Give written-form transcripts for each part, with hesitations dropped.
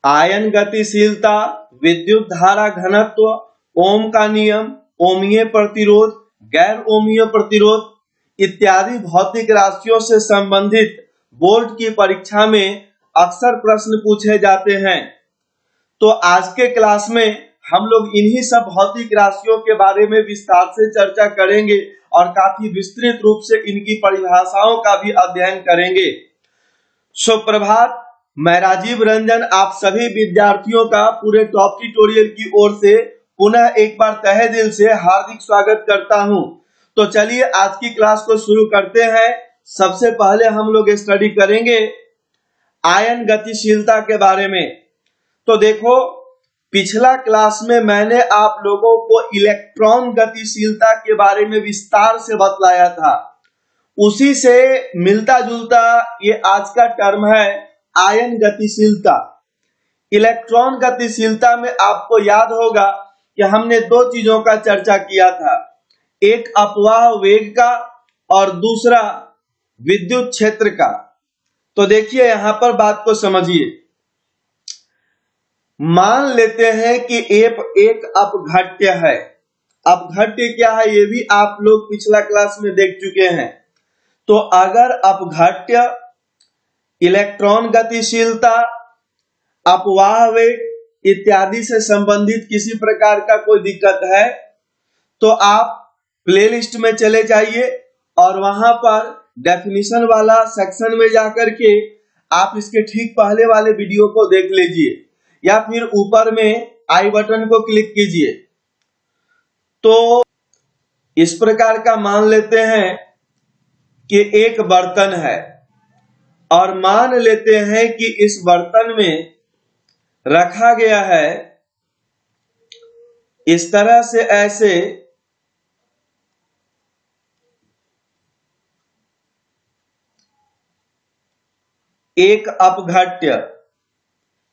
Ion गतिशीलता, विद्युत धारा घनत्व, ओम का नियम, ओमीय प्रतिरोध, गैर ओमीय प्रतिरोध इत्यादि भौतिक राशियों से संबंधित बोर्ड की परीक्षा में अक्सर प्रश्न पूछे जाते हैं। तो आज के क्लास में हम लोग इन्हीं सब भौतिक राशियों के बारे में विस्तार से चर्चा करेंगे और काफी विस्तृत रूप से इनकी परिभाषाओं का भी अध्ययन करेंगे। सुप्रभात, मैं राजीव रंजन आप सभी विद्यार्थियों का पूरे टॉप ट्यूटोरियल की ओर से पुनः एक बार तहे दिल से हार्दिक स्वागत करता हूं। तो चलिए आज की क्लास को शुरू करते हैं। सबसे पहले हम लोग स्टडी करेंगे आयन गतिशीलता के बारे में। तो देखो, पिछला क्लास में मैंने आप लोगों को इलेक्ट्रॉन गतिशीलता के बारे में विस्तार से बतलाया था। उसी से मिलता जुलता ये आज का टर्म है आयन गतिशीलता। इलेक्ट्रॉन गतिशीलता में आपको याद होगा कि हमने दो चीजों का चर्चा किया था, एक अपवाह वेग का और दूसरा विद्युत क्षेत्र का। तो देखिए यहां पर बात को समझिए। मान लेते हैं कि एक अपघट्य है। अपघट्य क्या है ये भी आप लोग पिछला क्लास में देख चुके हैं। तो अगर अपघट्य, इलेक्ट्रॉन गतिशीलता, अपवाह वेग इत्यादि से संबंधित किसी प्रकार का कोई दिक्कत है तो आप प्लेलिस्ट में चले जाइए और वहां पर डेफिनेशन वाला सेक्शन में जाकर के आप इसके ठीक पहले वाले वीडियो को देख लीजिए या फिर ऊपर में आई बटन को क्लिक कीजिए। तो इस प्रकार का मान लेते हैं कि एक बर्तन है और मान लेते हैं कि इस बर्तन में रखा गया है इस तरह से, ऐसे एक अपघट्य।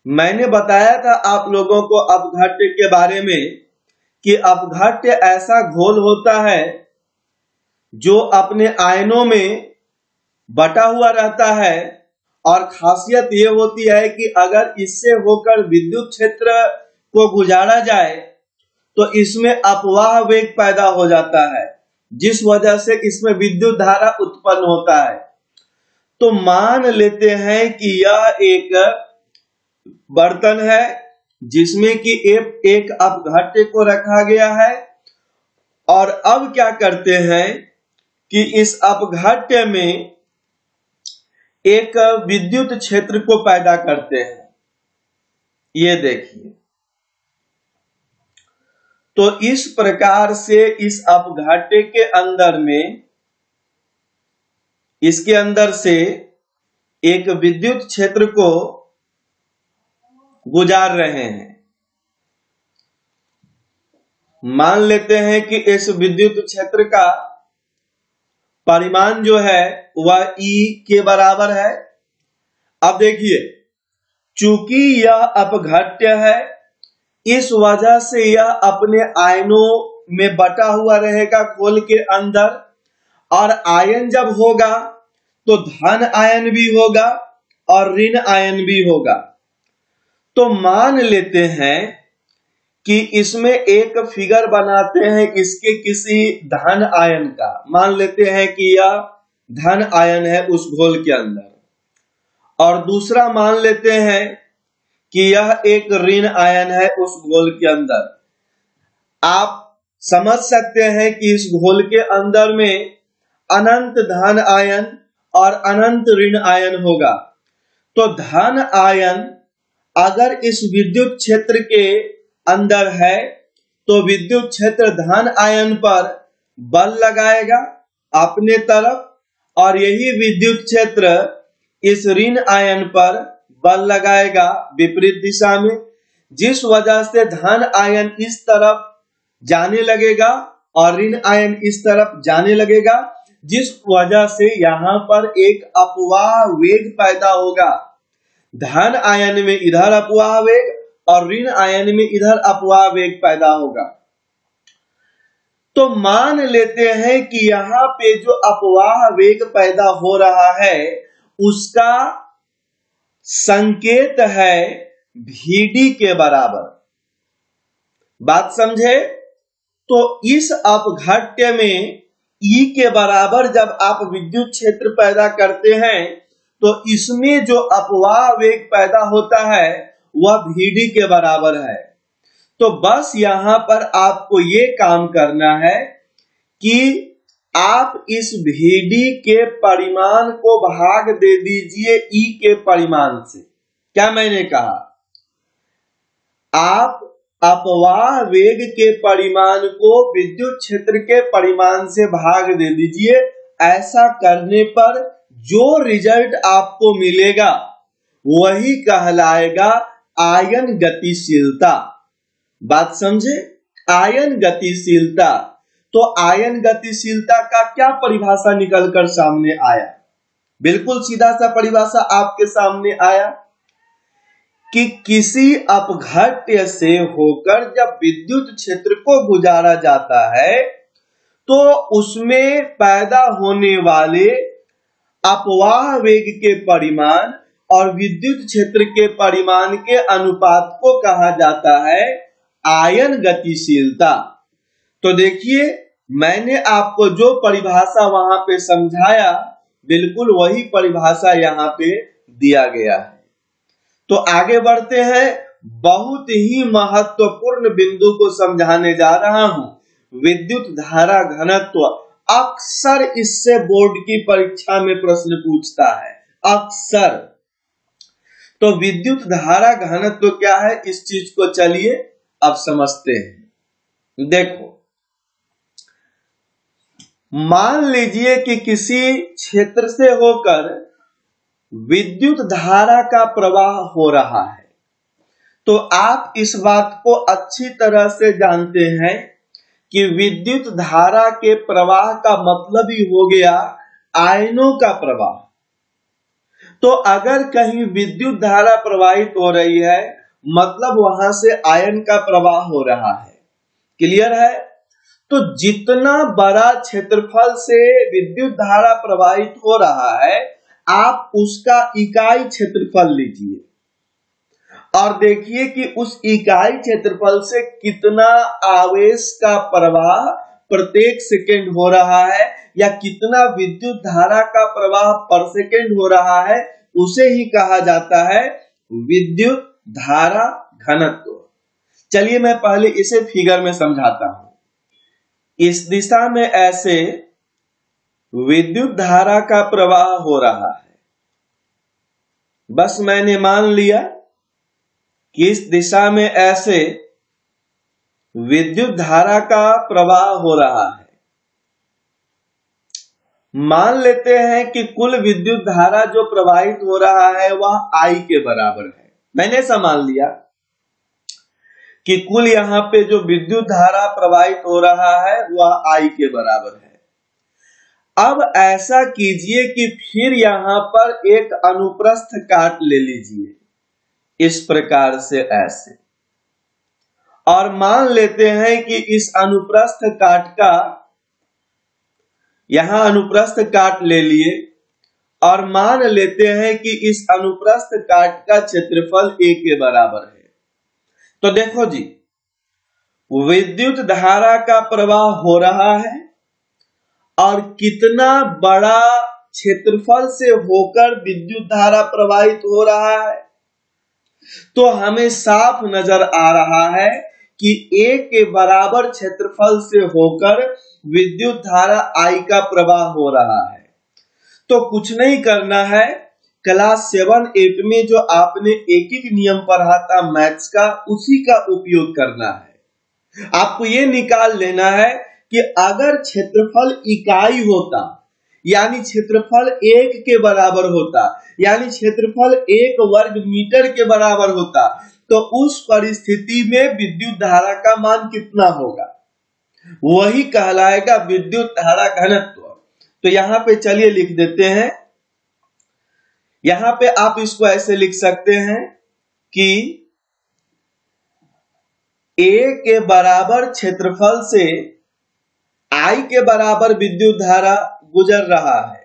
मैंने बताया था आप लोगों को अपघट्य के बारे में कि अपघट्य ऐसा घोल होता है जो अपने आयनों में बटा हुआ रहता है और खासियत ये होती है कि अगर इससे होकर विद्युत क्षेत्र को गुजारा जाए तो इसमें अपवाह वेग पैदा हो जाता है, जिस वजह से इसमें विद्युत धारा उत्पन्न होता है। तो मान लेते हैं कि यह एक बर्तन है जिसमें कि एक अपघट्य को रखा गया है और अब क्या करते हैं कि इस अपघट्य में एक विद्युत क्षेत्र को पैदा करते हैं। ये देखिए, तो इस प्रकार से इस अपघट्य के अंदर में, इसके अंदर से एक विद्युत क्षेत्र को गुजार रहे हैं। मान लेते हैं कि इस विद्युत क्षेत्र का परिमाण जो है वह E के बराबर है। अब देखिए, चूंकि यह अपघट्य है इस वजह से यह अपने आयनों में बटा हुआ रहेगा घोल के अंदर, और आयन जब होगा तो धन आयन भी होगा और ऋण आयन भी होगा। तो मान लेते हैं कि इसमें एक फिगर बनाते हैं इसके किसी धन आयन का। मान लेते हैं कि यह धन आयन है उस घोल के अंदर, और दूसरा मान लेते हैं कि यह एक ऋण आयन है उस घोल के अंदर। आप समझ सकते हैं कि इस घोल के अंदर में अनंत धन आयन और अनंत ऋण आयन होगा। तो धन आयन अगर इस विद्युत क्षेत्र के अंदर है तो विद्युत क्षेत्र धन आयन पर बल लगाएगा अपने तरफ, और यही विद्युत क्षेत्र इस ऋण आयन पर बल लगाएगा विपरीत दिशा में, जिस वजह से धन आयन इस तरफ जाने लगेगा और ऋण आयन इस तरफ जाने लगेगा, जिस वजह से यहां पर एक अपवाह वेग पैदा होगा। धन आयन में इधर अपवाह वेग और ऋण आयन में इधर अपवाह वेग पैदा होगा। तो मान लेते हैं कि यहाँ पे जो अपवाह वेग पैदा हो रहा है उसका संकेत है VD के बराबर। बात समझे? तो इस अपघट्य में E के बराबर जब आप विद्युत क्षेत्र पैदा करते हैं तो इसमें जो अपवाह वेग पैदा होता है वह VD के बराबर है। तो बस यहां पर आपको ये काम करना है कि आप इस VD के परिमाण को भाग दे दीजिए E के परिमाण से। क्या मैंने कहा? आप अपवाह वेग के परिमाण को विद्युत क्षेत्र के परिमाण से भाग दे दीजिए। ऐसा करने पर जो रिजल्ट आपको मिलेगा वही कहलाएगा आयन गतिशीलता। बात समझे? आयन गतिशीलता। तो आयन गतिशीलता का क्या परिभाषा निकलकर सामने आया? बिल्कुल सीधा सा परिभाषा आपके सामने आया कि किसी अपघट्य से होकर जब विद्युत क्षेत्र को गुजारा जाता है तो उसमें पैदा होने वाले अपवाह वेग के परिमाण और विद्युत क्षेत्र के परिमाण के अनुपात को कहा जाता है आयन गतिशीलता। तो देखिए, मैंने आपको जो परिभाषा वहां पे समझाया बिल्कुल वही परिभाषा यहां पे दिया गया है। तो आगे बढ़ते हैं। बहुत ही महत्वपूर्ण बिंदु को समझाने जा रहा हूं, विद्युत धारा घनत्व। अक्सर इससे बोर्ड की परीक्षा में प्रश्न पूछता है, अक्सर। तो विद्युत धारा घनत्व क्या है, इस चीज को चलिए अब समझते हैं। देखो, मान लीजिए कि किसी क्षेत्र से होकर विद्युत धारा का प्रवाह हो रहा है। तो आप इस बात को अच्छी तरह से जानते हैं कि विद्युत धारा के प्रवाह का मतलब ही हो गया आयनों का प्रवाह। तो अगर कहीं विद्युत धारा प्रवाहित हो रही है मतलब वहां से आयन का प्रवाह हो रहा है। क्लियर है? तो जितना बड़ा क्षेत्रफल से विद्युत धारा प्रवाहित हो रहा है आप उसका इकाई क्षेत्रफल लीजिए और देखिए कि उस इकाई क्षेत्रफल से कितना आवेश का प्रवाह प्रत्येक सेकंड हो रहा है या कितना विद्युत धारा का प्रवाह पर सेकंड हो रहा है, उसे ही कहा जाता है विद्युत धारा घनत्व। चलिए मैं पहले इसे फिगर में समझाता हूं। इस दिशा में ऐसे विद्युत धारा का प्रवाह हो रहा है। बस मैंने मान लिया कि इस दिशा में ऐसे विद्युत धारा का प्रवाह हो रहा है। मान लेते हैं कि कुल विद्युत धारा जो प्रवाहित हो रहा है वह I के बराबर है। मैंने ऐसा मान लिया कि कुल यहां पे जो विद्युत धारा प्रवाहित हो रहा है वह I के बराबर है। अब ऐसा कीजिए कि फिर यहां पर एक अनुप्रस्थ काट ले लीजिए इस प्रकार से ऐसे, और मान लेते हैं कि इस अनुप्रस्थ काट का यहां अनुप्रस्थ काट ले लिए और मान लेते हैं कि इस अनुप्रस्थ काट का क्षेत्रफल A के बराबर है। तो देखो जी, विद्युत धारा का प्रवाह हो रहा है और कितना बड़ा क्षेत्रफल से होकर विद्युत धारा प्रवाहित हो रहा है, तो हमें साफ नजर आ रहा है कि A के बराबर क्षेत्रफल से होकर विद्युत धारा I का प्रवाह हो रहा है। तो कुछ नहीं करना है, क्लास 7-8 में जो आपने एक नियम पढ़ा था मैथ्स का, उसी का उपयोग करना है। आपको ये निकाल लेना है कि अगर क्षेत्रफल इकाई होता यानी क्षेत्रफल 1 के बराबर होता यानी क्षेत्रफल 1 वर्ग मीटर के बराबर होता तो उस परिस्थिति में विद्युत धारा का मान कितना होगा, वही कहलाएगा विद्युत धारा घनत्व। तो यहां पे चलिए लिख देते हैं। यहां पे आप इसको ऐसे लिख सकते हैं कि A के बराबर क्षेत्रफल से I के बराबर विद्युत धारा गुजर रहा है,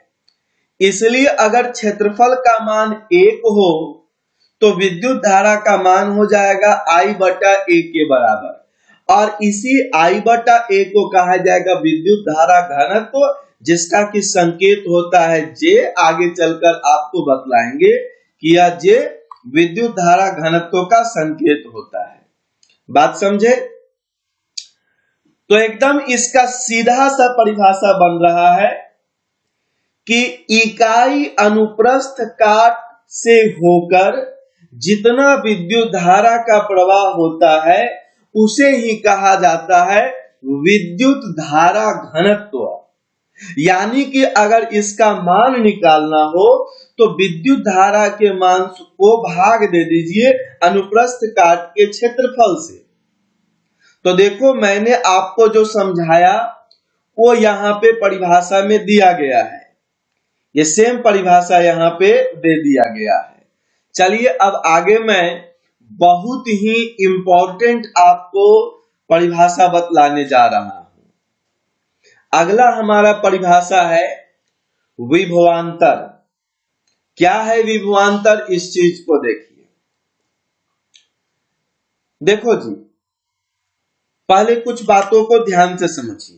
इसलिए अगर क्षेत्रफल का मान 1 हो तो विद्युत धारा का मान हो जाएगा I बटा A के बराबर, और इसी I बटा A को कहा जाएगा विद्युत धारा घनत्व, जिसका कि संकेत होता है J। आगे चलकर आपको बतलाएंगे कि यह J विद्युत धारा घनत्व का संकेत होता है। बात समझे? तो एकदम इसका सीधा सा परिभाषा बन रहा है कि इकाई अनुप्रस्थ काट से होकर जितना विद्युत धारा का प्रवाह होता है उसे ही कहा जाता है विद्युत धारा घनत्व। यानी कि अगर इसका मान निकालना हो तो विद्युत धारा के मान को भाग दे दीजिए अनुप्रस्थ काट के क्षेत्रफल से। तो देखो मैंने आपको जो समझाया वो यहाँ पे परिभाषा में दिया गया है, ये सेम परिभाषा यहाँ पे दे दिया गया है। चलिए अब आगे मैं बहुत ही इंपॉर्टेंट आपको परिभाषा बतलाने जा रहा हूं। अगला हमारा परिभाषा है विभवांतर। क्या है विभवांतर? इस चीज को देखिए। देखो जी, पहले कुछ बातों को ध्यान से समझिए।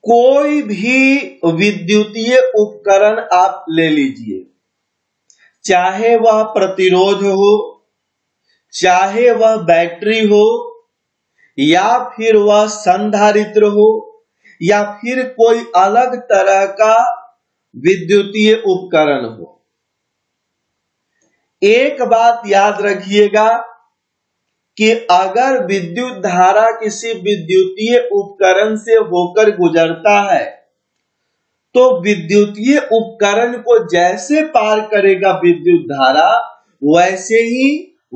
कोई भी विद्युतीय उपकरण आप ले लीजिए, चाहे वह प्रतिरोध हो, चाहे वह बैटरी हो, या फिर वह संधारित्र हो, या फिर कोई अलग तरह का विद्युतीय उपकरण हो, एक बात याद रखिएगा कि अगर विद्युत धारा किसी विद्युतीय उपकरण से होकर गुजरता है तो विद्युतीय उपकरण को जैसे पार करेगा विद्युत धारा, वैसे ही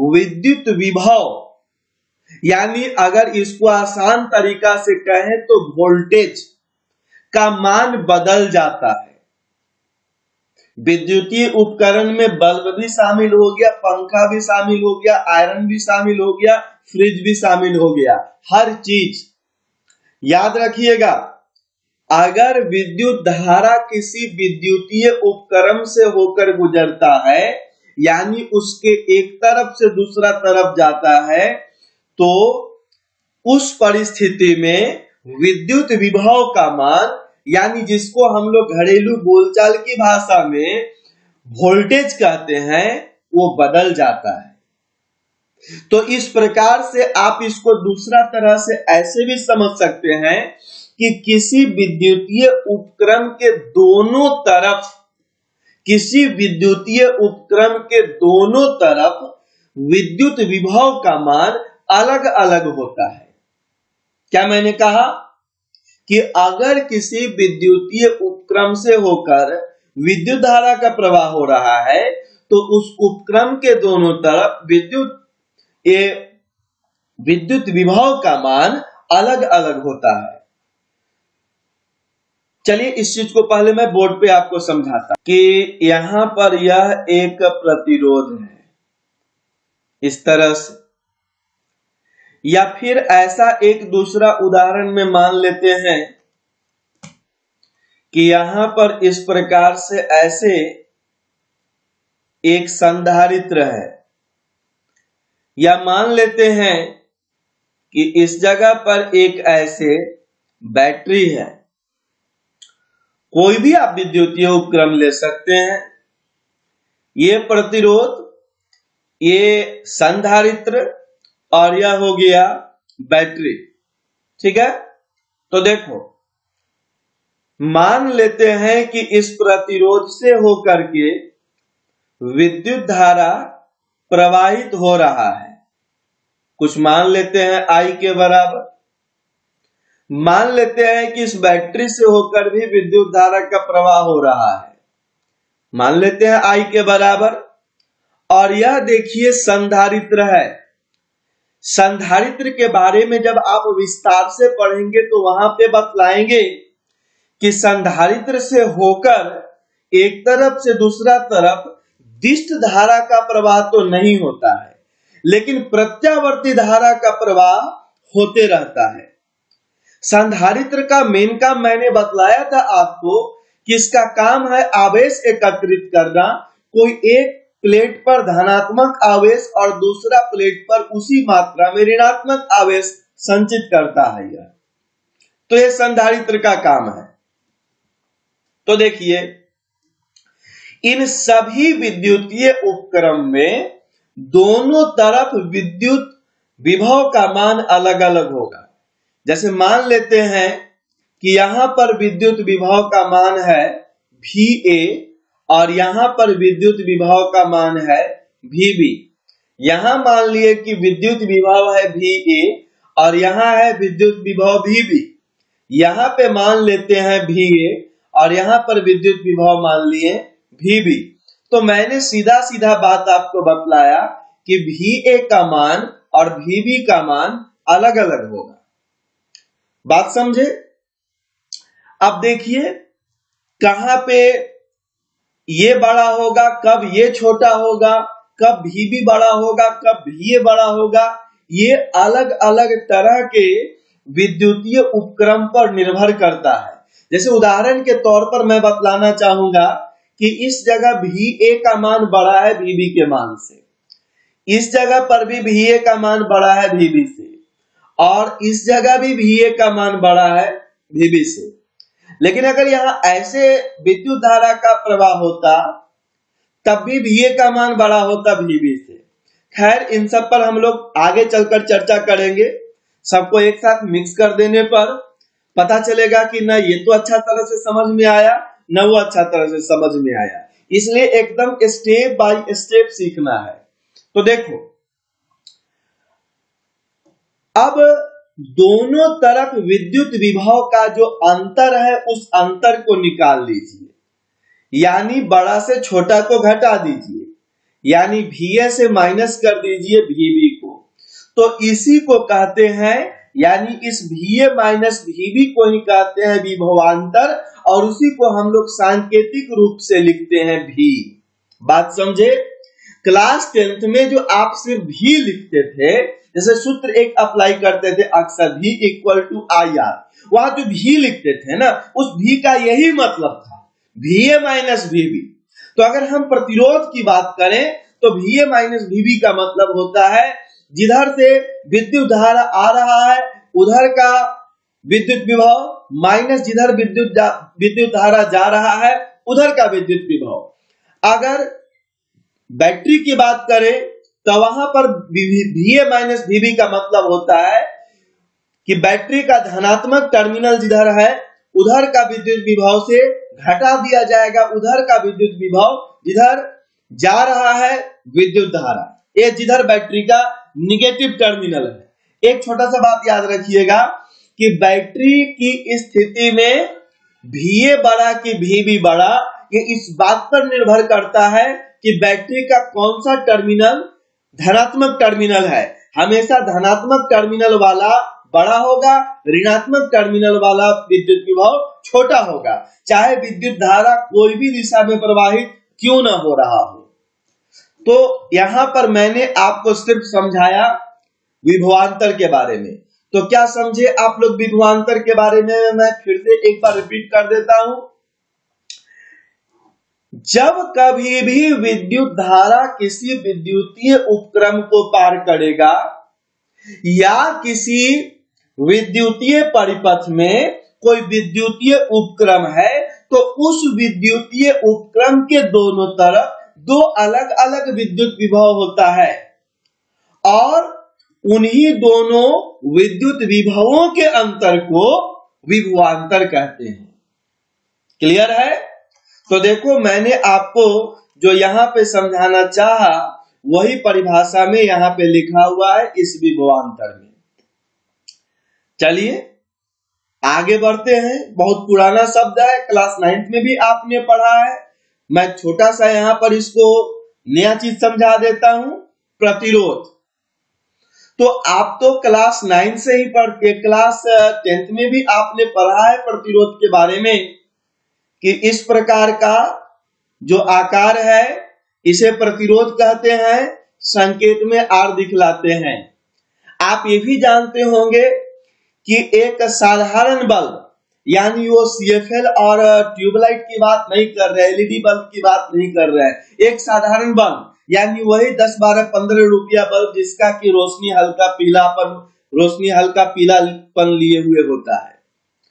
विद्युत विभव, यानी अगर इसको आसान तरीका से कहें तो वोल्टेज का मान बदल जाता है। विद्युतीय उपकरण में बल्ब भी शामिल हो गया, पंखा भी शामिल हो गया, आयरन भी शामिल हो गया, फ्रिज भी शामिल हो गया, हर चीज याद रखिएगा। अगर विद्युत धारा किसी विद्युतीय उपकरण से होकर गुजरता है, यानी उसके एक तरफ से दूसरा तरफ जाता है, तो उस परिस्थिति में विद्युत विभव का मान, यानी जिसको हम लोग घरेलू बोलचाल की भाषा में वोल्टेज कहते हैं, वो बदल जाता है। तो इस प्रकार से आप इसको दूसरा तरह से ऐसे भी समझ सकते हैं कि किसी विद्युतीय उपकरण के दोनों तरफ, किसी विद्युतीय उपकरण के दोनों तरफ विद्युत विभव का मान अलग अलग होता है। क्या मैंने कहा कि अगर किसी विद्युतीय उपकरण से होकर विद्युत धारा का प्रवाह हो रहा है तो उस उपकरण के दोनों तरफ विद्युत विभव का मान अलग अलग होता है। चलिए इस चीज को पहले मैं बोर्ड पे आपको समझाता कि यहां पर यह एक प्रतिरोध है इस तरह से, या फिर ऐसा एक दूसरा उदाहरण में मान लेते हैं कि यहां पर इस प्रकार से ऐसे एक संधारित्र है, या मान लेते हैं कि इस जगह पर एक ऐसे बैटरी है। कोई भी आप विद्युतीय उपकरण ले सकते हैं। ये प्रतिरोध, ये संधारित्र और यह हो गया बैटरी, ठीक है। तो देखो मान लेते हैं कि इस प्रतिरोध से होकर के विद्युत धारा प्रवाहित हो रहा है, कुछ मान लेते हैं I के बराबर। मान लेते हैं कि इस बैटरी से होकर भी विद्युत धारा का प्रवाह हो रहा है, मान लेते हैं I के बराबर। और यह देखिए संधारित्र है। संधारित्र के बारे में जब आप विस्तार से पढ़ेंगे तो वहां पे बतलाएंगे कि संधारित्र से होकर एक तरफ से दूसरा तरफ दिष्ट धारा का प्रवाह तो नहीं होता है, लेकिन प्रत्यावर्ती धारा का प्रवाह होते रहता है। संधारित्र का मेन काम मैंने बतलाया था आपको कि इसका काम है आवेश एकत्रित करना। कोई एक प्लेट पर धनात्मक आवेश और दूसरा प्लेट पर उसी मात्रा में ऋणात्मक आवेश संचित करता है यह। तो यह संधारित्र का काम है। तो देखिए, इन सभी विद्युतीय उपकरण में दोनों तरफ विद्युत विभव का मान अलग अलग होगा। जैसे मान लेते हैं कि यहां पर विद्युत विभव का मान है VA और यहां पर विद्युत विभव का मान है VB। यहां मान लिए कि विद्युत विभव है VA और यहां है विद्युत विभव VB। यहां पे मान लेते हैं VA और यहां पर विद्युत विभव मान लिए VB। तो मैंने सीधा सीधा बात आपको बतलाया कि VA का मान और VB का मान अलग अलग होगा। बात समझे? अब देखिए, कहां पे ये बड़ा होगा, कब ये छोटा होगा, कब VB बड़ा होगा, कब VA बड़ा होगा, ये अलग अलग तरह के विद्युतीय उपकरण पर निर्भर करता है। जैसे उदाहरण के तौर पर मैं बतलाना चाहूंगा कि इस जगह VA का मान बड़ा है VB के मान से, इस जगह पर भी VA का मान बड़ा है VB से, और इस जगह भी VA का मान बड़ा है VB से। लेकिन अगर यहां ऐसे विद्युत धारा का प्रवाह होता तब भी VA का मान बड़ा होता VB से। खैर, इन सब पर हम लोग आगे चलकर चर्चा करेंगे। सबको एक साथ मिक्स कर देने पर पता चलेगा कि ना ये तो अच्छा तरह से समझ में आया, ना वो अच्छा तरह से समझ में आया। इसलिए एकदम स्टेप बाय स्टेप सीखना है। तो देखो, अब दोनों तरफ विद्युत विभव का जो अंतर है उस अंतर को निकाल लीजिए, यानी बड़ा से छोटा को घटा दीजिए, यानी VA से माइनस कर दीजिए VB को। तो इसी को कहते हैं, यानी इस VA माइनस VB को ही कहते हैं विभवांतर, और उसी को हम लोग सांकेतिक रूप से लिखते हैं V। बात समझे? क्लास 10th में जो आप सिर्फ V लिखते थे, जैसे सूत्र एक अप्लाई करते थे अक्सर V इक्वल टू IR, वहां जो V लिखते थे ना, उस V का यही मतलब था, VA माइनस VB। तो अगर हम प्रतिरोध की बात करें तो VA माइनस VB का मतलब होता है जिधर से विद्युत धारा आ रहा है उधर का विद्युत विभव माइनस जिधर विद्युत धारा जा रहा है उधर का विद्युत विभव। अगर बैटरी की बात करें तो वहां पर VA माइनस VB का मतलब होता है कि बैटरी का धनात्मक टर्मिनल जिधर है उधर का विद्युत विभव से घटा दिया जाएगा उधर का विद्युत विभव जिधर जा रहा है विद्युत धारा, ये जिधर बैटरी का निगेटिव टर्मिनल है। एक छोटा सा बात याद रखिएगा कि बैटरी की स्थिति में VA बड़ा कि VB बड़ा, ये इस बात पर निर्भर करता है कि बैटरी का कौन सा टर्मिनल धनात्मक टर्मिनल है। हमेशा धनात्मक टर्मिनल वाला बड़ा होगा, ऋणात्मक टर्मिनल वाला विद्युत विभव छोटा होगा, चाहे विद्युत धारा कोई भी दिशा में प्रवाहित क्यों ना हो रहा हो। तो यहां पर मैंने आपको सिर्फ समझाया विभवांतर के बारे में। तो क्या समझे आप लोग विभवांतर के बारे में? मैं फिर से एक बार रिपीट कर देता हूं। जब कभी भी विद्युत धारा किसी विद्युतीय उपकरण को पार करेगा या किसी विद्युतीय परिपथ में कोई विद्युतीय उपकरण है तो उस विद्युतीय उपकरण के दोनों तरफ दो अलग अलग विद्युत विभव होता है और उन्हीं दोनों विद्युत विभवों के अंतर को विभवांतर कहते हैं। क्लियर है? तो देखो, मैंने आपको जो यहां पे समझाना चाहा वही परिभाषा में यहां पे लिखा हुआ है इस विभवांतर में। चलिए आगे बढ़ते हैं। बहुत पुराना शब्द है, क्लास 9th में भी आपने पढ़ा है। मैं छोटा सा यहां पर इसको नया चीज समझा देता हूं, प्रतिरोध। तो आप तो क्लास 9 से ही पढ़ के क्लास 10th में भी आपने पढ़ा है प्रतिरोध के बारे में कि इस प्रकार का जो आकार है इसे प्रतिरोध कहते हैं, संकेत में R दिखलाते हैं। आप ये भी जानते होंगे कि एक साधारण बल्ब, यानी वो CFL और ट्यूबलाइट की बात नहीं कर रहे, LED बल्ब की बात नहीं कर रहे हैं, एक साधारण बल्ब यानी वही 10, 12, 15 रुपया बल्ब जिसका कि रोशनी हल्का पीलापन लिए हुए होता है।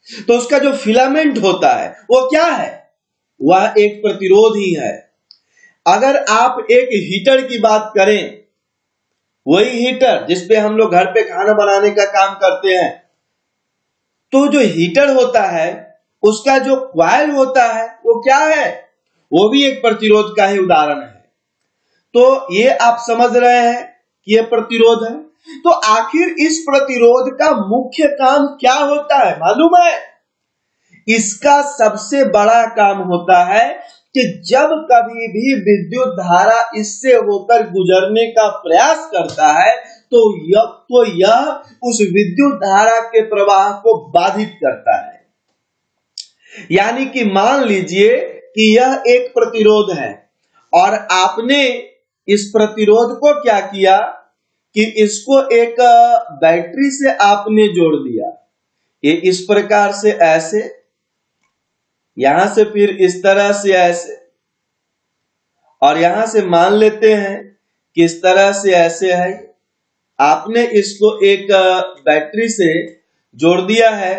तो उसका जो फिलामेंट होता है वो क्या है? वह एक प्रतिरोध ही है। अगर आप एक हीटर की बात करें, वही हीटर जिसपे हम लोग घर पे खाना बनाने का काम करते हैं, तो जो हीटर होता है उसका जो क्वाइल होता है वो क्या है? वो भी एक प्रतिरोध का ही उदाहरण है। तो ये आप समझ रहे हैं कि ये प्रतिरोध है। तो आखिर इस प्रतिरोध का मुख्य काम क्या होता है मालूम है? इसका सबसे बड़ा काम होता है कि जब कभी भी विद्युत धारा इससे होकर गुजरने का प्रयास करता है तो यह उस विद्युत धारा के प्रवाह को बाधित करता है। यानी कि मान लीजिए कि यह एक प्रतिरोध है और आपने इस प्रतिरोध को क्या किया कि इसको एक बैटरी से आपने जोड़ दिया। ये इस प्रकार से ऐसे, यहां से फिर इस तरह से ऐसे, और यहां से मान लेते हैं कि इस तरह से ऐसे है। आपने इसको एक बैटरी से जोड़ दिया है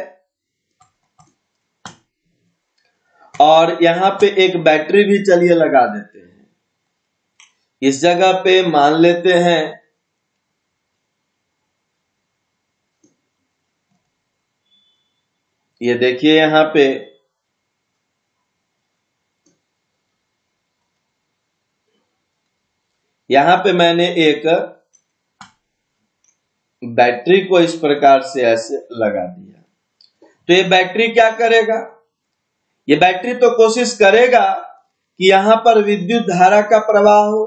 और यहां पे एक बैटरी भी चलिए लगा देते हैं। इस जगह पे मान लेते हैं ये देखिए यहां पे मैंने एक बैटरी को इस प्रकार से ऐसे लगा दिया। तो ये बैटरी क्या करेगा? ये बैटरी तो कोशिश करेगा कि यहां पर विद्युत धारा का प्रवाह हो,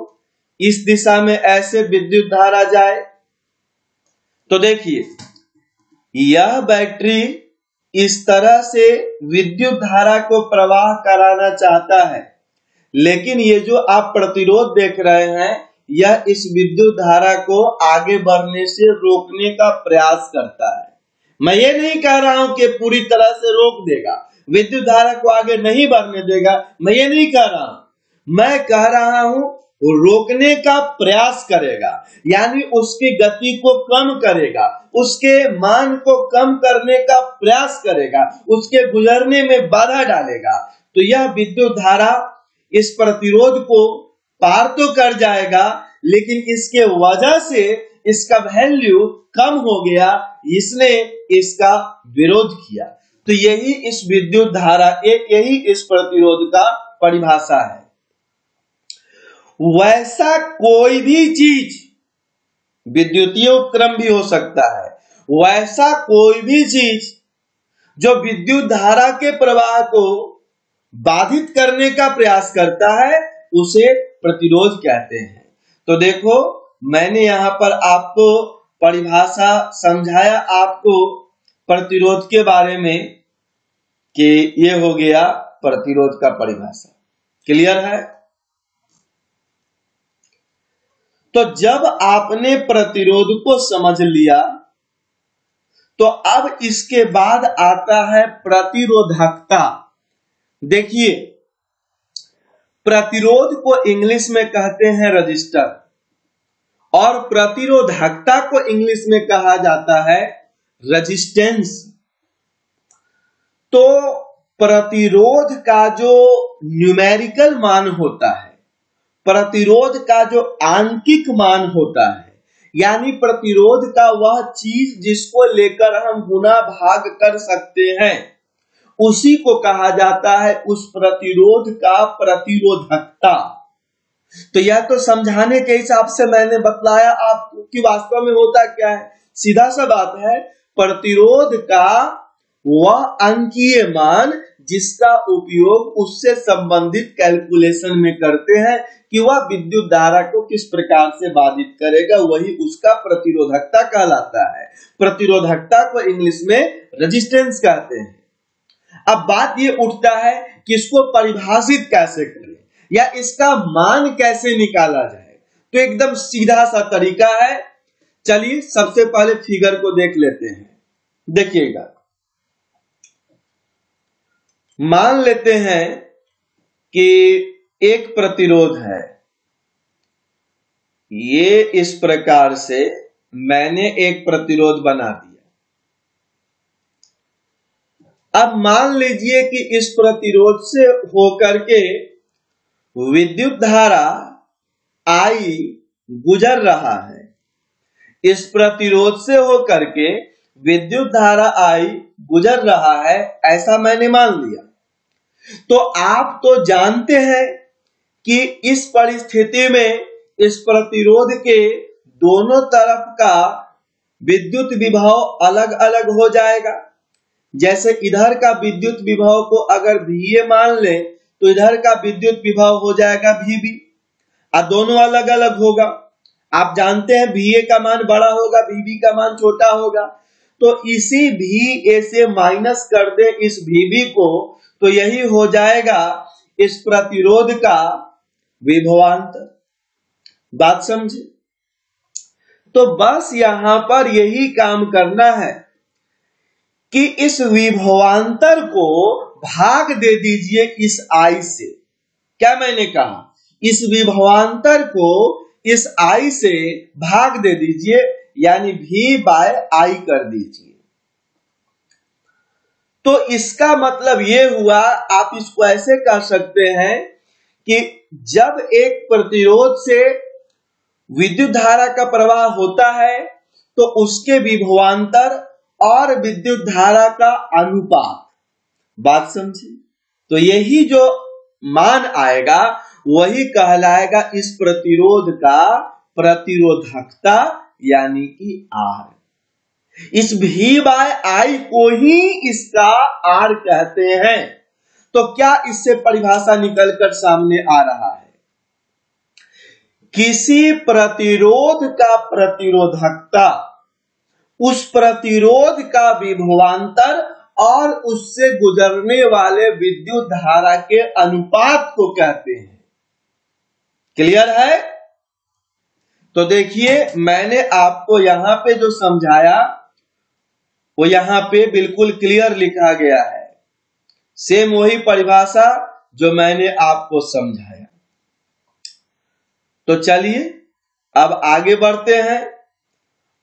इस दिशा में ऐसे विद्युत धारा जाए। तो देखिए यह बैटरी इस तरह से विद्युत धारा को प्रवाह कराना चाहता है, लेकिन ये जो आप प्रतिरोध देख रहे हैं यह इस विद्युत धारा को आगे बढ़ने से रोकने का प्रयास करता है। मैं ये नहीं कह रहा हूं कि पूरी तरह से रोक देगा, विद्युत धारा को आगे नहीं बढ़ने देगा, मैं ये नहीं कह रहा हूं। मैं कह रहा हूं वो रोकने का प्रयास करेगा, यानी उसकी गति को कम करेगा, उसके मान को कम करने का प्रयास करेगा, उसके गुजरने में बाधा डालेगा। तो यह विद्युत धारा इस प्रतिरोध को पार तो कर जाएगा, लेकिन इसके वजह से इसका वैल्यू कम हो गया, इसने इसका विरोध किया। तो यही इस विद्युत धारा यही इस प्रतिरोध का परिभाषा है। वैसा कोई भी चीज, विद्युतीय उपकरण भी हो सकता है, वैसा कोई भी चीज जो विद्युत धारा के प्रवाह को बाधित करने का प्रयास करता है उसे प्रतिरोध कहते हैं। तो देखो मैंने यहां पर आपको परिभाषा समझाया आपको प्रतिरोध के बारे में कि ये हो गया प्रतिरोध का परिभाषा। क्लियर है? तो जब आपने प्रतिरोध को समझ लिया तो अब इसके बाद आता है प्रतिरोधकता। देखिए प्रतिरोध को इंग्लिश में कहते हैं रजिस्टर और प्रतिरोधकता को इंग्लिश में कहा जाता है रेजिस्टेंस। तो प्रतिरोध का जो न्यूमेरिकल मान होता है, प्रतिरोध का जो आंकिक मान होता है, यानी प्रतिरोध का वह चीज जिसको लेकर हम गुना भाग कर सकते हैं, उसी को कहा जाता है उस प्रतिरोध का प्रतिरोधकता। तो यह तो समझाने के हिसाब से मैंने बतलाया आपको कि वास्तव में होता क्या है। सीधा सा बात है, प्रतिरोध का वह अंकीय मान जिसका उपयोग उससे संबंधित कैलकुलेशन में करते हैं कि वह विद्युत धारा को किस प्रकार से बाधित करेगा, वही उसका प्रतिरोधकता कहलाता है। प्रतिरोधकता को इंग्लिश में रेजिस्टेंस कहते हैं। अब बात ये उठता है कि इसको परिभाषित कैसे करें या इसका मान कैसे निकाला जाए। तो एकदम सीधा सा तरीका है। चलिए सबसे पहले फिगर को देख लेते हैं। देखिएगा, मान लेते हैं कि एक प्रतिरोध है ये इस प्रकार से मैंने एक प्रतिरोध बना दिया। अब मान लीजिए कि इस प्रतिरोध से होकर के विद्युत धारा I गुजर रहा है। इस प्रतिरोध से होकर के विद्युत धारा I गुजर रहा है, ऐसा मैंने मान लिया। तो आप तो जानते हैं कि इस परिस्थिति में इस प्रतिरोध के दोनों तरफ का विद्युत विभव अलग अलग हो जाएगा। जैसे इधर का विद्युत विभव को अगर VA मान ले तो इधर का विद्युत विभव हो जाएगा VB, और दोनों अलग अलग होगा। आप जानते हैं VA का मान बड़ा होगा, VB का मान छोटा होगा। तो इसी VA से माइनस कर दे इस VB को, तो यही हो जाएगा इस प्रतिरोध का विभवांतर। बात समझे? तो बस यहां पर यही काम करना है कि इस विभवांतर को भाग दे दीजिए इस I से। क्या मैंने कहा? इस विभवांतर को इस I से भाग दे दीजिए, यानी V/I कर दीजिए। तो इसका मतलब ये हुआ, आप इसको ऐसे कह सकते हैं कि जब एक प्रतिरोध से विद्युत धारा का प्रवाह होता है तो उसके विभवांतर और विद्युत धारा का अनुपात। बात समझी? तो यही जो मान आएगा वही कहलाएगा इस प्रतिरोध का प्रतिरोधकता, यानी कि R। इस V/I को ही इसका R कहते हैं। तो क्या इससे परिभाषा निकलकर सामने आ रहा है? किसी प्रतिरोध का प्रतिरोधकता उस प्रतिरोध का विभवांतर और उससे गुजरने वाले विद्युत धारा के अनुपात को कहते हैं। क्लियर है? तो देखिए, मैंने आपको यहां पे जो समझाया वो यहां पे बिल्कुल क्लियर लिखा गया है। सेम वही परिभाषा जो मैंने आपको समझाया। तो चलिए अब आगे बढ़ते हैं,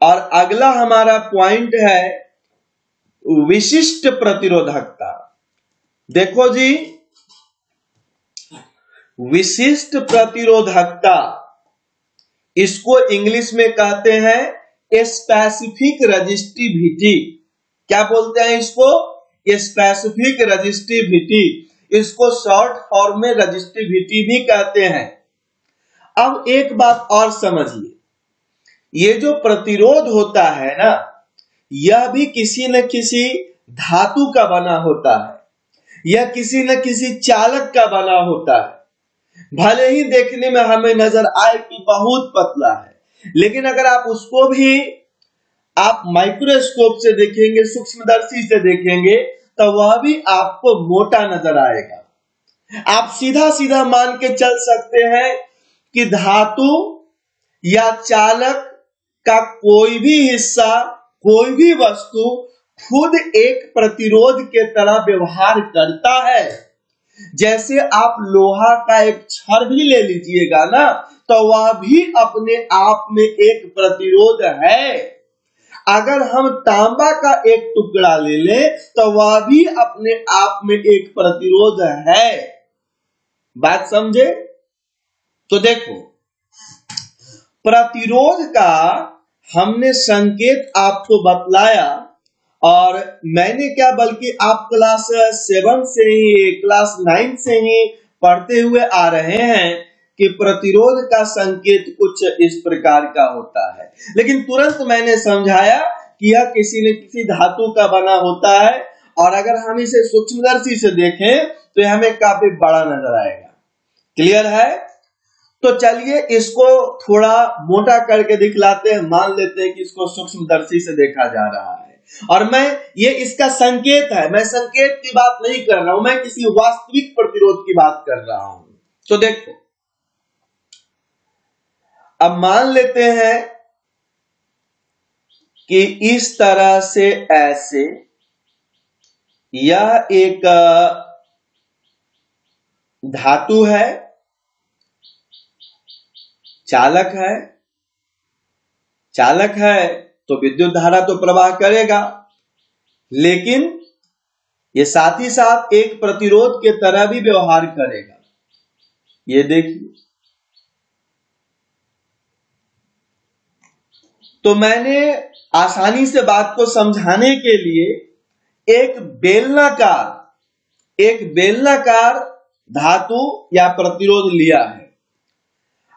और अगला हमारा पॉइंट है विशिष्ट प्रतिरोधकता। देखो जी, विशिष्ट प्रतिरोधकता, इसको इंग्लिश में कहते हैं स्पेसिफिक रेजिस्टिविटी। क्या बोलते हैं इसको? Specific resistivity. इसको शॉर्ट फॉर्म में रेजिस्टिविटी भी कहते हैं। अब एक बात और समझिए, ये जो प्रतिरोध होता है ना, यह भी किसी न किसी धातु का बना होता है, यह किसी न किसी चालक का बना होता है। भले ही देखने में हमें नजर आए कि बहुत पतला है, लेकिन अगर आप उसको भी आप माइक्रोस्कोप से देखेंगे, सूक्ष्मदर्शी से देखेंगे, तो वह भी आपको मोटा नजर आएगा। आप सीधा सीधा मान के चल सकते हैं कि धातु या चालक का कोई भी हिस्सा, कोई भी वस्तु खुद एक प्रतिरोध के तरह व्यवहार करता है। जैसे आप लोहा का एक छड़ भी ले लीजिएगा ना, तो वह भी अपने आप में एक प्रतिरोध है। अगर हम तांबा का एक टुकड़ा ले लें तो वह भी अपने आप में एक प्रतिरोध है। बात समझे? तो देखो, प्रतिरोध का हमने संकेत आपको बतलाया, और मैंने क्या, बल्कि आप क्लास 7 से ही, क्लास 9 से ही पढ़ते हुए आ रहे हैं कि प्रतिरोध का संकेत कुछ इस प्रकार का होता है। लेकिन तुरंत मैंने समझाया कि यह किसी न किसी धातु का बना होता है, और अगर हम इसे सूक्ष्मदर्शी से देखें तो यह हमें काफी बड़ा नजर आएगा। क्लियर है? तो चलिए इसको थोड़ा मोटा करके दिखलाते हैं। मान लेते हैं कि इसको सूक्ष्मदर्शी से देखा जा रहा है, और मैं, ये इसका संकेत है, मैं संकेत की बात नहीं कर रहा हूं, मैं किसी वास्तविक प्रतिरोध की बात कर रहा हूं। तो देखो, अब मान लेते हैं कि इस तरह से, ऐसे, यह एक धातु है, चालक है, चालक है तो विद्युत धारा तो प्रवाह करेगा, लेकिन ये साथ ही साथ एक प्रतिरोध के तरह भी व्यवहार करेगा। ये देखिए, तो मैंने आसानी से बात को समझाने के लिए एक बेलनाकार धातु या प्रतिरोध लिया है।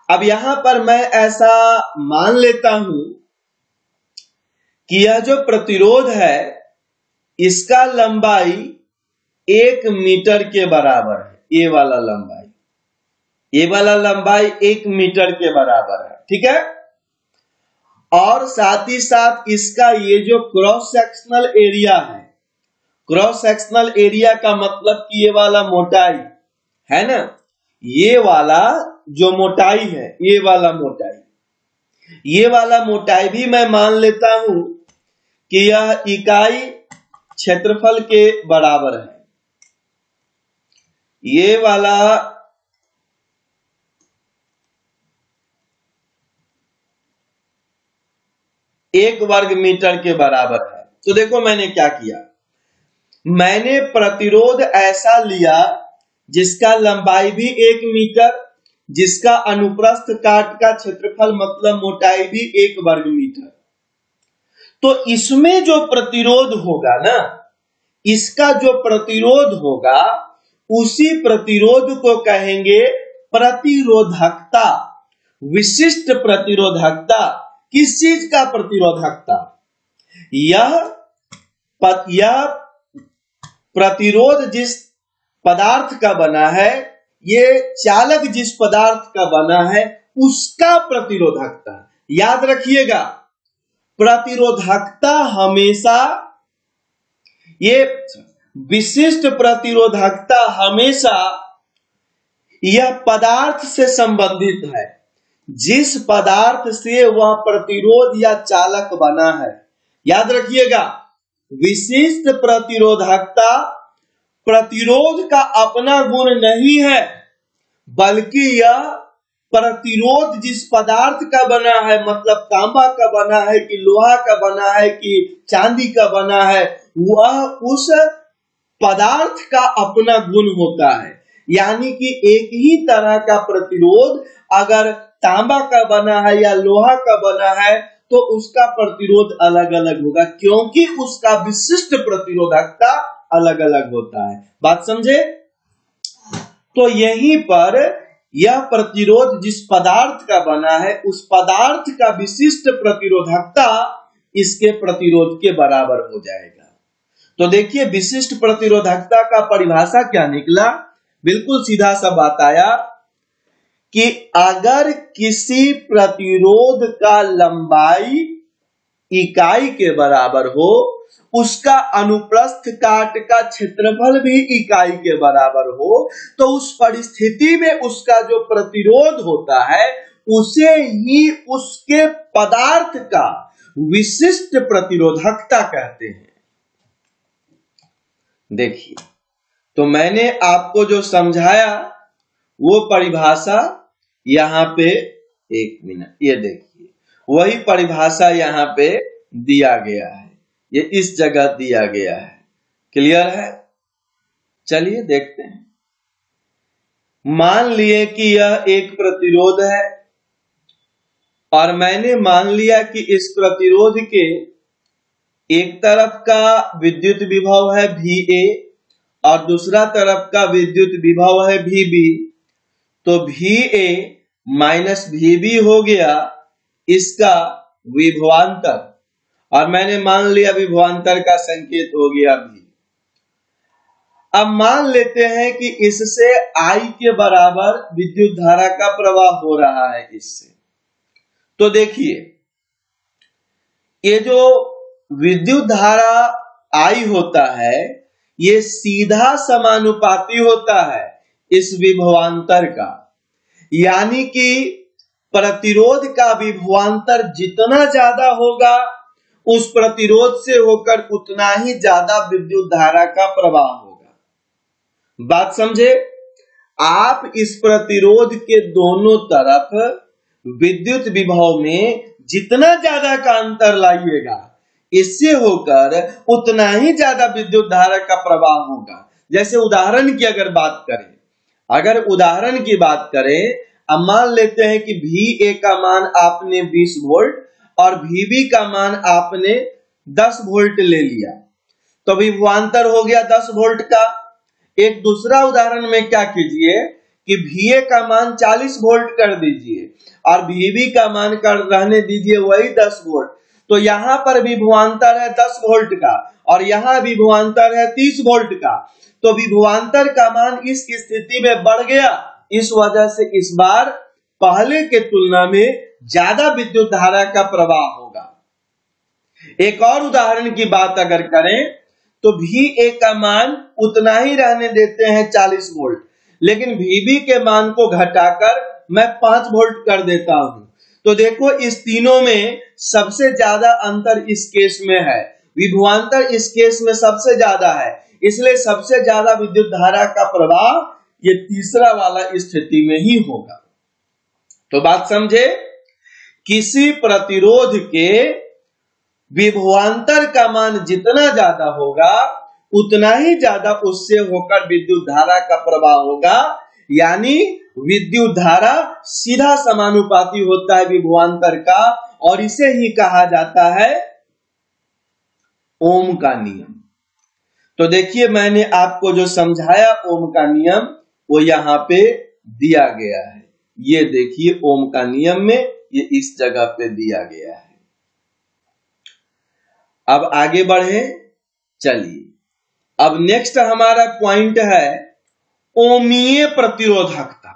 अब यहां पर मैं ऐसा मान लेता हूं कि यह जो प्रतिरोध है इसका लंबाई 1 मीटर के बराबर है। ये वाला लंबाई 1 मीटर के बराबर है, ठीक है। और साथ ही साथ इसका ये जो क्रॉस सेक्शनल एरिया है, क्रॉस सेक्शनल एरिया का मतलब कि ये वाला मोटाई है ना, ये वाला जो मोटाई है, ये वाला मोटाई भी मैं मान लेता हूं कि यह इकाई क्षेत्रफल के बराबर है। ये वाला एक वर्ग मीटर के बराबर है। तो देखो मैंने क्या किया, मैंने प्रतिरोध ऐसा लिया जिसका लंबाई भी 1 मीटर, जिसका अनुप्रस्थ काट का क्षेत्रफल मतलब मोटाई भी 1 वर्ग मीटर। तो इसमें जो प्रतिरोध होगा ना, इसका जो प्रतिरोध होगा उसी प्रतिरोध को कहेंगे प्रतिरोधकता, विशिष्ट प्रतिरोधकता। किस चीज का प्रतिरोधकता? यह प्रतिरोध जिस पदार्थ का बना है, ये चालक जिस पदार्थ का बना है उसका प्रतिरोधकता। याद रखिएगा, प्रतिरोधकता हमेशा, ये विशिष्ट प्रतिरोधकता हमेशा यह पदार्थ से संबंधित है, जिस पदार्थ से वह प्रतिरोध या चालक बना है। याद रखिएगा, विशिष्ट प्रतिरोधकता प्रतिरोध का अपना गुण नहीं है, बल्कि यह प्रतिरोध जिस पदार्थ का बना है, मतलब तांबा का बना है कि लोहा का बना है कि चांदी का बना है, वह उस पदार्थ का अपना गुण होता है। यानी कि एक ही तरह का प्रतिरोध अगर तांबा का बना है या लोहा का बना है तो उसका प्रतिरोध अलग अलग होगा, क्योंकि उसका विशिष्ट प्रतिरोधकता अलग अलग होता है। बात समझे? तो यहीं पर यह प्रतिरोध जिस पदार्थ का बना है उस पदार्थ का विशिष्ट प्रतिरोधकता इसके प्रतिरोध के बराबर हो जाएगा। तो देखिए, विशिष्ट प्रतिरोधकता का परिभाषा क्या निकला? बिल्कुल सीधा सा बात आया कि अगर किसी प्रतिरोध का लंबाई इकाई के बराबर हो, उसका अनुप्रस्थ काट का क्षेत्रफल भी इकाई के बराबर हो, तो उस परिस्थिति में उसका जो प्रतिरोध होता है उसे ही उसके पदार्थ का विशिष्ट प्रतिरोधकता कहते हैं। देखिए, तो मैंने आपको जो समझाया वो परिभाषा यहां पे, एक मिनट, ये देखिए, वही परिभाषा यहां पे दिया गया है, ये इस जगह दिया गया है। क्लियर है? चलिए देखते हैं। मान लिए कि यह एक प्रतिरोध है और मैंने मान लिया कि इस प्रतिरोध के एक तरफ का विद्युत विभव है VA और दूसरा तरफ का विद्युत विभव है VB। तो VA माइनस VB हो गया इसका विभवांतर, और मैंने मान लिया विभवांतर का संकेत हो गया V। अब मान लेते हैं कि इससे I के बराबर विद्युत धारा का प्रवाह हो रहा है इससे। तो देखिए, ये जो विद्युत धारा I होता है ये सीधा समानुपाती होता है इस विभवांतर का, यानी कि प्रतिरोध का विभवांतर जितना ज्यादा होगा उस प्रतिरोध से होकर उतना ही ज्यादा विद्युत धारा का प्रवाह होगा। बात समझे? आप इस प्रतिरोध के दोनों तरफ विद्युत विभव में जितना ज्यादा का अंतर लाइएगा, इससे होकर उतना ही ज्यादा विद्युत धारा का प्रवाह होगा। जैसे उदाहरण की अगर बात करें, अब मान लेते हैं कि VA का मान आपने 20 वोल्ट और VB का मान आपने 10 वोल्ट ले लिया, तो विभवांतर हो गया 10 वोल्ट का। एक दूसरा उदाहरण में क्या कीजिए कि VA का मान 40 वोल्ट कर दीजिए और VB का मान कर रहने दीजिए वही 10 वोल्ट। तो यहां पर विभवांतर है 10 वोल्ट का और यहां विभवांतर है 30 वोल्ट का। तो विभवांतर का मान इस स्थिति में बढ़ गया, इस वजह से इस बार पहले के तुलना में ज्यादा विद्युत धारा का प्रवाह होगा। एक और उदाहरण की बात अगर करें तो VA का मान उतना ही रहने देते हैं 40 वोल्ट, लेकिन VB के मान को घटाकर मैं 5 वोल्ट कर देता हूं। तो देखो इस तीनों में सबसे ज्यादा अंतर इस केस में है, विभवांतर इस केस में सबसे ज्यादा है, इसलिए सबसे ज्यादा विद्युत धारा का प्रवाह ये तीसरा वाला स्थिति में ही होगा। तो बात समझे, किसी प्रतिरोध के विभवांतर का मान जितना ज्यादा होगा उतना ही ज्यादा उससे होकर विद्युत धारा का प्रवाह होगा, यानी विद्युत धारा सीधा समानुपाती होता है विभवांतर का, और इसे ही कहा जाता है ओम का नियम। तो देखिए मैंने आपको जो समझाया ओम का नियम वो यहां पे दिया गया है, ये देखिए ओम का नियम में ये इस जगह पे दिया गया है। अब आगे बढ़े, चलिए अब नेक्स्ट हमारा पॉइंट है ओमीय प्रतिरोधकता।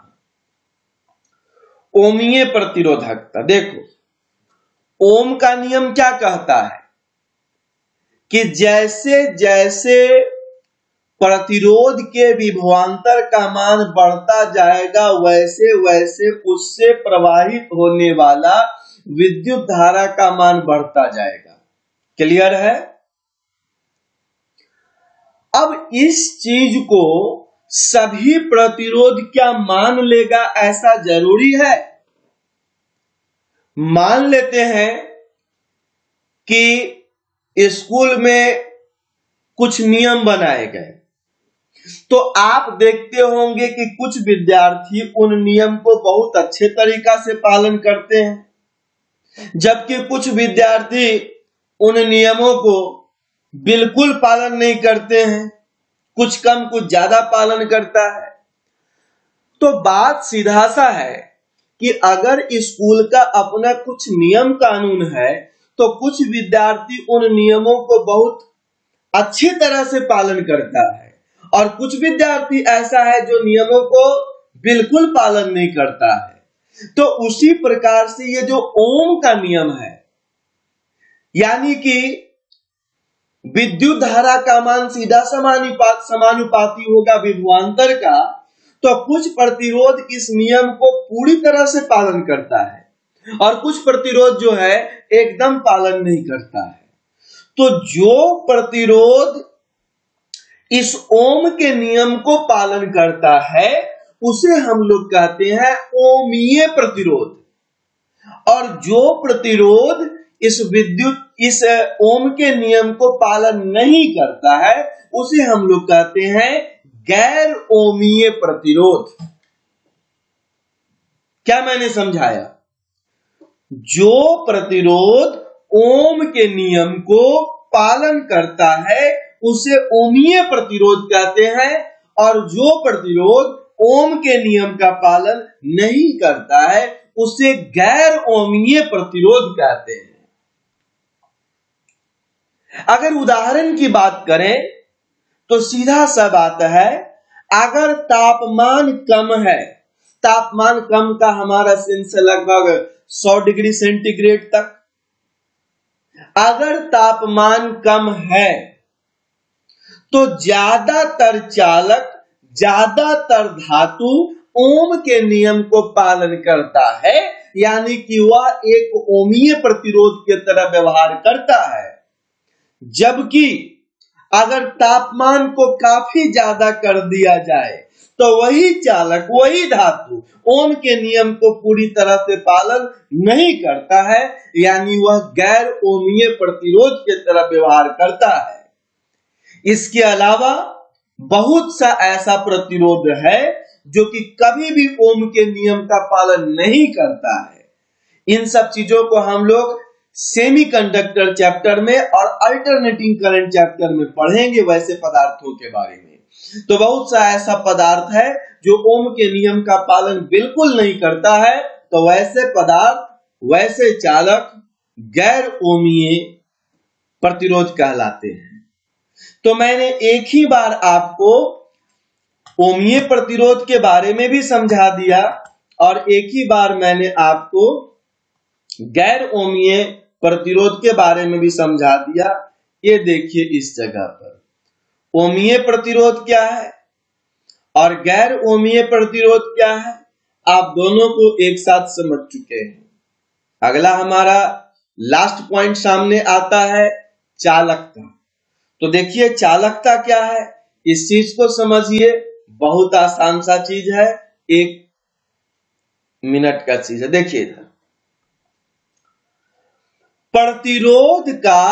ओमीय प्रतिरोधकता, देखो ओम का नियम क्या कहता है कि जैसे जैसे प्रतिरोध के विभवांतर का मान बढ़ता जाएगा वैसे वैसे उससे प्रवाहित होने वाला विद्युत धारा का मान बढ़ता जाएगा। क्लियर है? अब इस चीज को सभी प्रतिरोध क्या मान लेगा ऐसा जरूरी है? मान लेते हैं कि स्कूल में कुछ नियम बनाए गए, तो आप देखते होंगे कि कुछ विद्यार्थी उन नियम को बहुत अच्छे तरीका से पालन करते हैं, जबकि कुछ विद्यार्थी उन नियमों को बिल्कुल पालन नहीं करते हैं, कुछ कम कुछ ज्यादा पालन करता है। तो बात सीधा सा है कि अगर स्कूल का अपना कुछ नियम कानून है तो कुछ विद्यार्थी उन नियमों को बहुत अच्छी तरह से पालन करता है और कुछ विद्यार्थी ऐसा है जो नियमों को बिल्कुल पालन नहीं करता है। तो उसी प्रकार से ये जो ओम का नियम है, यानी कि विद्युत धारा का मान सीधा समानुपाती होगा विभवांतर का, तो कुछ प्रतिरोध इस नियम को पूरी तरह से पालन करता है और कुछ प्रतिरोध जो है एकदम पालन नहीं करता है। तो जो प्रतिरोध इस ओम के नियम को पालन करता है उसे हम लोग कहते हैं ओमीय प्रतिरोध, और जो प्रतिरोध इस ओम के नियम को पालन नहीं करता है उसे हम लोग कहते हैं गैर ओमीय प्रतिरोध। क्या मैंने समझाया? जो प्रतिरोध ओम के नियम को पालन करता है उसे ओमीय प्रतिरोध कहते हैं, और जो प्रतिरोध ओम के नियम का पालन नहीं करता है उसे गैर ओमीय प्रतिरोध कहते हैं। अगर उदाहरण की बात करें तो सीधा सा बात है, अगर तापमान कम है, तापमान कम का हमारा सेंस लगभग 100 डिग्री सेंटीग्रेड तक, अगर तापमान कम है तो ज्यादातर चालक, ज्यादातर धातु ओम के नियम को पालन करता है, यानी कि वह एक ओमीय प्रतिरोध की तरह व्यवहार करता है। जबकि अगर तापमान को काफी ज्यादा कर दिया जाए तो वही चालक, वही धातु ओम के नियम को पूरी तरह से पालन नहीं करता है, यानी वह गैर ओमीय प्रतिरोध की तरह व्यवहार करता है। इसके अलावा बहुत सा ऐसा प्रतिरोध है जो कि कभी भी ओम के नियम का पालन नहीं करता है। इन सब चीजों को हम लोग सेमीकंडक्टर चैप्टर में और अल्टरनेटिंग करंट चैप्टर में पढ़ेंगे, वैसे पदार्थों के बारे में। तो बहुत सा ऐसा पदार्थ है जो ओम के नियम का पालन बिल्कुल नहीं करता है, तो वैसे पदार्थ, वैसे चालक गैर ओमीय प्रतिरोध कहलाते हैं। तो मैंने एक ही बार आपको ओमीय प्रतिरोध के बारे में भी समझा दिया और एक ही बार मैंने आपको गैर ओमीय प्रतिरोध के बारे में भी समझा दिया। ये देखिए इस जगह पर ओमीय प्रतिरोध क्या है और गैर ओमीय प्रतिरोध क्या है, आप दोनों को एक साथ समझ चुके हैं। अगला हमारा लास्ट पॉइंट सामने आता है चालकता। तो देखिए चालकता क्या है, इस चीज को समझिए, बहुत आसान सा चीज है, 1 मिनट का चीज है। देखिए इधर प्रतिरोध का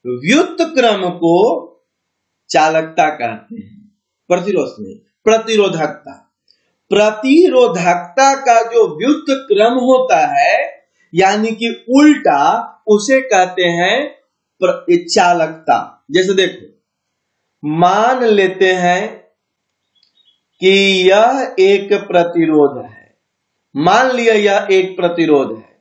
व्युत्क्रम को चालकता कहते हैं, प्रतिरोध नहीं, प्रतिरोधकता। प्रतिरोधकता का जो व्युत्क्रम होता है यानी कि उल्टा, उसे कहते हैं चालकता। जैसे देखो, मान लेते हैं कि यह एक प्रतिरोध है, मान लिया यह एक प्रतिरोध है,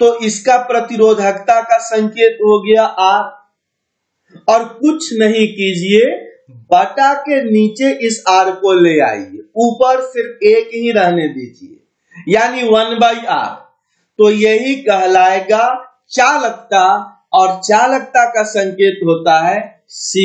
तो इसका प्रतिरोधकता का संकेत हो गया R। और कुछ नहीं कीजिए, बटा के नीचे इस R को ले आइए, ऊपर सिर्फ एक ही रहने दीजिए, यानी 1/R। तो यही कहलाएगा चालकता, और चालकता का संकेत होता है C।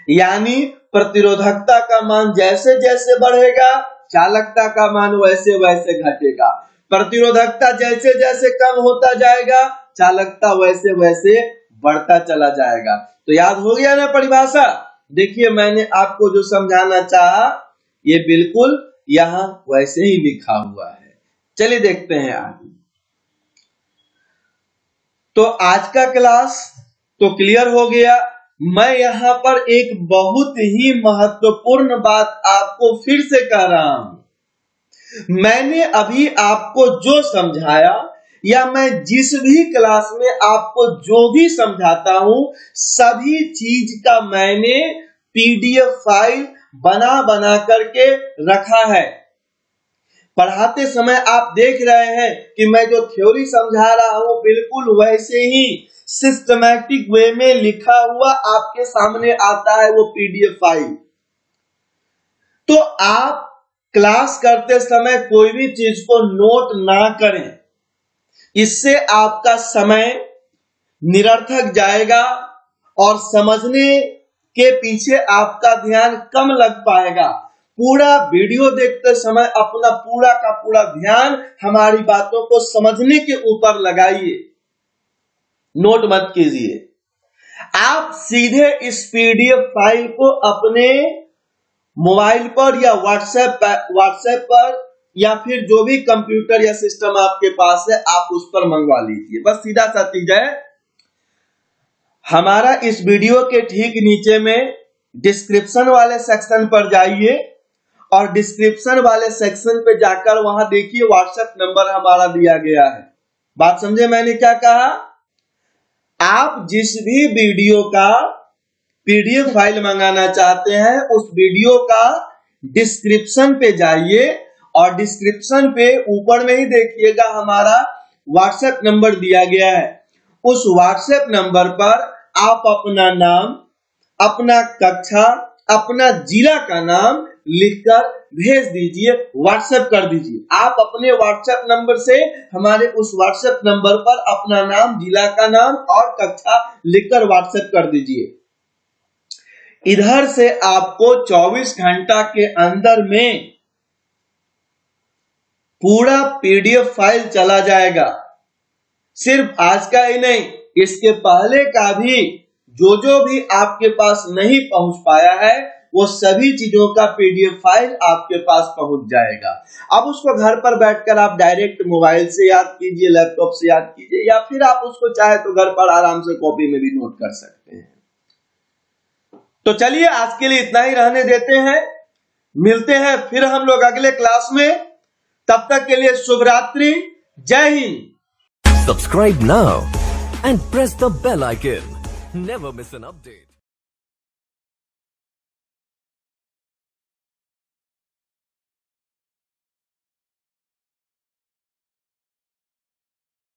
यानी प्रतिरोधकता का मान जैसे जैसे बढ़ेगा, चालकता का मान वैसे वैसे घटेगा। प्रतिरोधकता जैसे जैसे कम होता जाएगा, चालकता वैसे वैसे बढ़ता चला जाएगा। तो याद हो गया ना परिभाषा। देखिए मैंने आपको जो समझाना चाहा, ये बिल्कुल यहां वैसे ही लिखा हुआ है। चलिए देखते हैं आगे। तो आज का क्लास तो क्लियर हो गया। मैं यहां पर एक बहुत ही महत्वपूर्ण बात आपको फिर से कह रहा हूं। मैंने अभी आपको जो समझाया, या मैं जिस भी क्लास में आपको जो भी समझाता हूं, सभी चीज का मैंने पीडीएफ फाइल बना बना करके रखा है। पढ़ाते समय आप देख रहे हैं कि मैं जो थ्योरी समझा रहा हूं, बिल्कुल वैसे ही सिस्टमैटिक वे में लिखा हुआ आपके सामने आता है वो पीडीएफ फाइल। तो आप क्लास करते समय कोई भी चीज को नोट ना करें, इससे आपका समय निरर्थक जाएगा और समझने के पीछे आपका ध्यान कम लग पाएगा। पूरा वीडियो देखते समय अपना पूरा का पूरा ध्यान हमारी बातों को समझने के ऊपर लगाइए, नोट मत कीजिए। आप सीधे इस पीडीएफ फाइल को अपने मोबाइल पर या व्हाट्सएप पर या फिर जो भी कंप्यूटर या सिस्टम आपके पास है, आप उस पर मंगवा लीजिए। बस सीधा सा चीज है, हमारा इस वीडियो के ठीक नीचे में डिस्क्रिप्शन वाले सेक्शन पर जाइए और डिस्क्रिप्शन वाले सेक्शन पे जाकर वहां देखिए व्हाट्सएप नंबर हमारा दिया गया है। बात समझे मैंने क्या कहा? आप जिस भी वीडियो का पीडीएफ फाइल मंगाना चाहते हैं, उस वीडियो का डिस्क्रिप्शन पे जाइए और डिस्क्रिप्शन पे ऊपर में ही देखिएगा हमारा व्हाट्सएप नंबर दिया गया है। उस व्हाट्सएप नंबर पर आप अपना नाम, अपना कक्षा, अपना जिला का नाम लिखकर भेज दीजिए, व्हाट्सएप कर दीजिए। आप अपने व्हाट्सएप नंबर से हमारे उस व्हाट्सएप नंबर पर अपना नाम, जिला का नाम और कक्षा लिखकर व्हाट्सएप कर दीजिए। इधर से आपको 24 घंटा के अंदर में पूरा पीडीएफ फाइल चला जाएगा। सिर्फ आज का ही नहीं, इसके पहले का भी जो जो भी आपके पास नहीं पहुंच पाया है वो सभी चीजों का पीडीएफ फाइल आपके पास पहुंच जाएगा। अब उसको घर पर बैठकर आप डायरेक्ट मोबाइल से याद कीजिए, लैपटॉप से याद कीजिए, या फिर आप उसको चाहे तो घर पर आराम से कॉपी में भी नोट कर सकते हैं। तो चलिए आज के लिए इतना ही रहने देते हैं, मिलते हैं फिर हम लोग अगले क्लास में। तब तक के लिए शुभ रात्रि, जय Hind. Subscribe now and press the bell icon. Never miss an update.